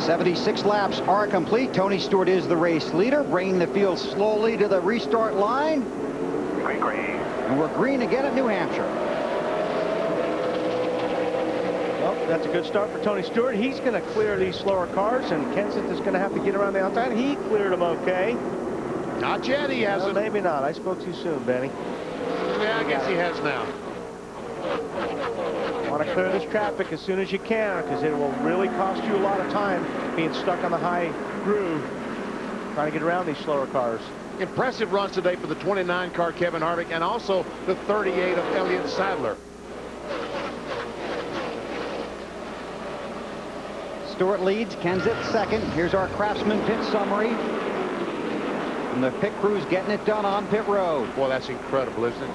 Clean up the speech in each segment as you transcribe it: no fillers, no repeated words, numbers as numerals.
76 laps are complete. Tony Stewart is the race leader, bringing the field slowly to the restart line. Green. And we're green again at New Hampshire. Well, that's a good start for Tony Stewart. He's going to clear these slower cars, and Kenseth is going to have to get around the outside. He cleared them okay. Not yet, he hasn't. Well, maybe not. I spoke too soon, Benny. Yeah, I guess he has now. Want to clear this traffic as soon as you can, because it will really cost you a lot of time being stuck on the high groove trying to get around these slower cars. Impressive runs today for the 29 car Kevin Harvick, and also the 38 of Elliott Sadler. Stewart leads, Kenseth second. Here's our Craftsman pit summary. And the pit crew's getting it done on pit road. Boy, that's incredible, isn't it?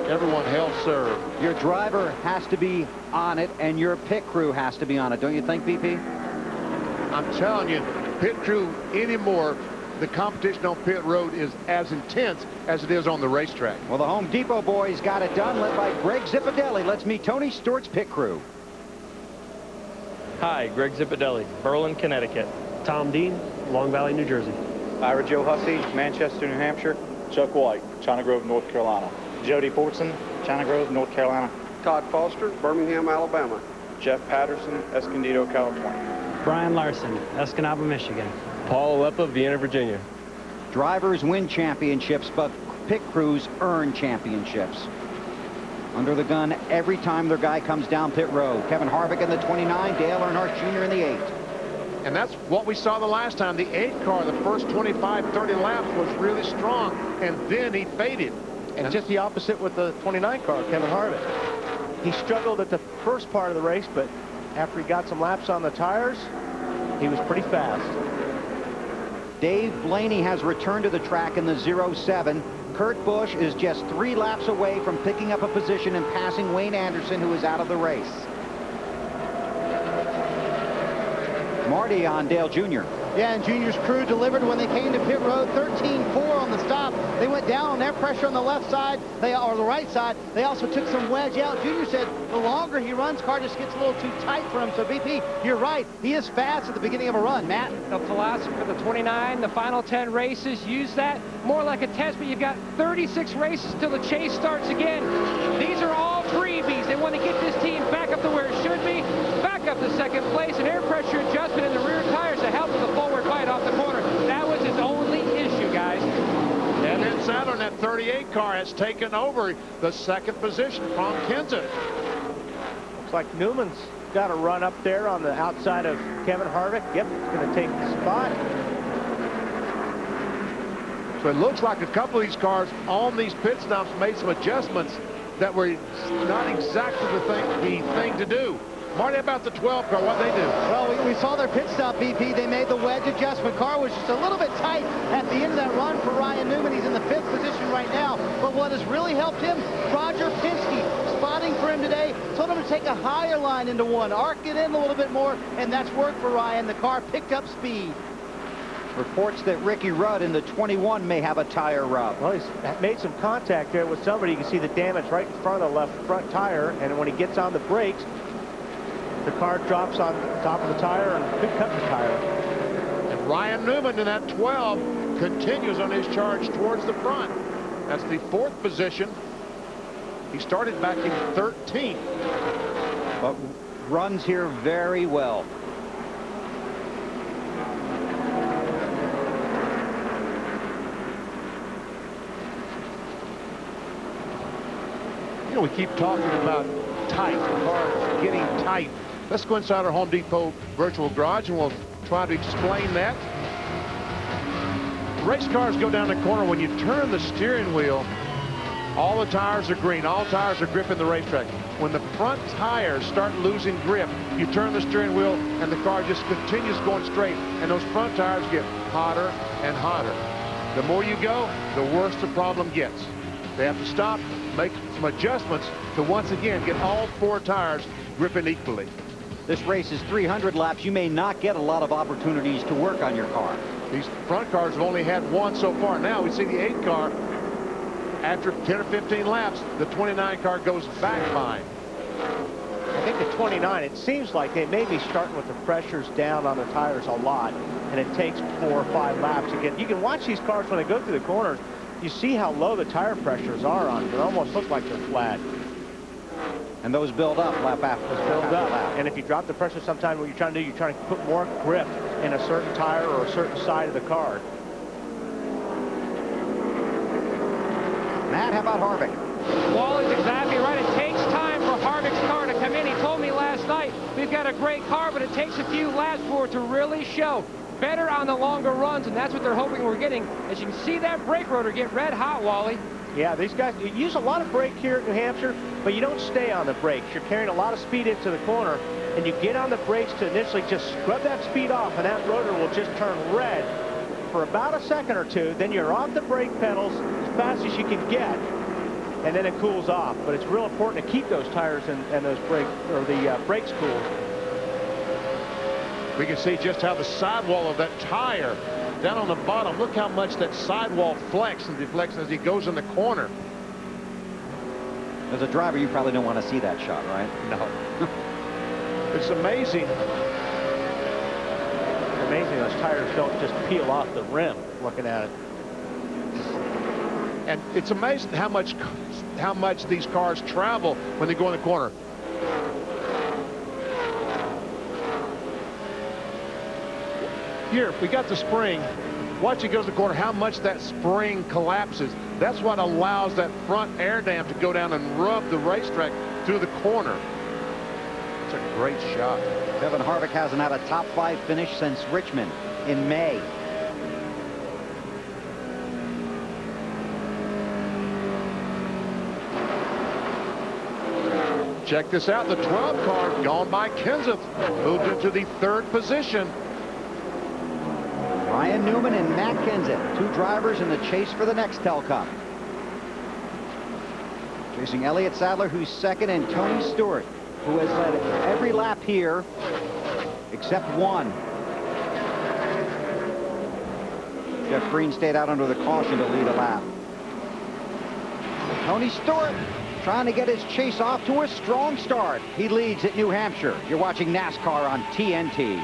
Everyone held serve. Your driver has to be on it, and your pit crew has to be on it. Don't you think, BP? I'm telling you, pit crew anymore, the competition on pit road is as intense as it is on the racetrack. Well, the Home Depot boys got it done, led by Greg Zipadelli. Let's meet Tony Stewart's pit crew. Hi, Greg Zipadelli, Berlin, Connecticut. Tom Dean, Long Valley, New Jersey. Ira Joe Hussey, Manchester, New Hampshire. Chuck White, China Grove, North Carolina. Jody Fortson, China Grove, North Carolina. Todd Foster, Birmingham, Alabama. Jeff Patterson, Escondido, California. Brian Larson, Escanaba, Michigan. Paul Aleppa, Vienna, Virginia. Drivers win championships, but pit crews earn championships. Under the gun every time their guy comes down pit road. Kevin Harvick in the 29, Dale Earnhardt Jr. in the 8. And that's what we saw the last time. The 8 car, the first 25, 30 laps was really strong, and then he faded. And just the opposite with the 29 car, Kevin Harvick. He struggled at the first part of the race, but after he got some laps on the tires, he was pretty fast. Dave Blaney has returned to the track in the 07. Kurt Busch is just 3 laps away from picking up a position and passing Wayne Anderson, who is out of the race. Marty on Dale Jr. Yeah, and Junior's crew delivered when they came to pit road. 13-4 on the stop. They went down on their pressure on the left side, or the right side. They also took some wedge out. Junior said the longer he runs, car just gets a little too tight for him. So BP, you're right. He is fast at the beginning of a run. Matt? The philosophy for the 29, the final 10 races, use that more like a test, but you've got 36 races till the chase starts again. These are all freebies. They want to get this team back up to where it should be, back up to second place, an air pressure adjustment in the rear tires to help with the forward fight off the corner. That was his only issue, guys. And then Sadler in that 38 car has taken over the second position from Kenseth. Looks like Newman's got a run up there on the outside of Kevin Harvick. Yep, it's going to take the spot. So it looks like a couple of these cars on these pit stops made some adjustments that were not exactly the thing to do. Marty, about the 12 car, what they do? Well, we saw their pit stop, BP. They made the wedge adjustment. Car was just a little bit tight at the end of that run for Ryan Newman. He's in the 5th position right now. But what has really helped him, Roger Penske, spotting for him today, told him to take a higher line into 1, arc it in a little bit more, and that's worked for Ryan. The car picked up speed. Reports that Ricky Rudd in the 21 may have a tire rub. Well, he's made some contact there with somebody. You can see the damage right in front of the left front tire, and when he gets on the brakes, the car drops on top of the tire and could cut the tire. And Ryan Newman in that 12 continues on his charge towards the front. That's the 4th position. He started back in 13th. But runs here very well. You know, we keep talking about tight, the cars getting tight. Let's go inside our Home Depot virtual garage and we'll try to explain that. Race cars go down the corner. When you turn the steering wheel, all the tires are green. All tires are gripping the racetrack. When the front tires start losing grip, you turn the steering wheel and the car just continues going straight. And those front tires get hotter and hotter. The more you go, the worse the problem gets. They have to stop, make some adjustments to once again get all 4 tires gripping equally. This race is 300 laps. You may not get a lot of opportunities to work on your car. These front cars have only had 1 so far. Now we see the 8 car. After 10 or 15 laps, the 29 car goes back behind. I think the 29, it seems like they may be starting with the pressures down on the tires a lot, and it takes 4 or 5 laps to get. You can watch these cars when they go through the corners. You see how low the tire pressures are on them. It almost looks like they're flat. And those build up lap after lap. And if you drop the pressure sometime, what you're trying to do, you're trying to put more grip in a certain tire or a certain side of the car. Matt, how about Harvick? Wally's exactly right. It takes time for Harvick's car to come in. He told me last night, we've got a great car, but it takes a few laps for it to really show. Better on the longer runs, and that's what they're hoping we're getting. As you can see that brake rotor get red hot, Wally. Yeah, these guys, you use a lot of brake here at New Hampshire, but you don't stay on the brakes. You're carrying a lot of speed into the corner, and you get on the brakes to initially just scrub that speed off, and that rotor will just turn red for about a second or two. Then you're off the brake pedals as fast as you can get, and then it cools off. But it's real important to keep those tires and those the brakes cool. We can see just how the sidewall of that tire down on the bottom, look how much that sidewall flex and deflects as he goes in the corner. As a driver, you probably don't want to see that shot, right? No. It's amazing. It's amazing those tires don't just peel off the rim looking at it. And it's amazing how much these cars travel when they go in the corner. Here, we got the spring. Watch it goes to the corner, how much that spring collapses. That's what allows that front air dam to go down and rub the racetrack through the corner. It's a great shot. Kevin Harvick hasn't had a top 5 finish since Richmond in May. Check this out, the 12 car gone by Kenseth, moved into the 3rd position. Ryan Newman and Matt Kenseth, 2 drivers in the chase for the Nextel Cup. Chasing Elliott Sadler, who's 2nd, and Tony Stewart, who has led every lap here except one. Jeff Green stayed out under the caution to lead a lap. Tony Stewart trying to get his chase off to a strong start. He leads at New Hampshire. You're watching NASCAR on TNT.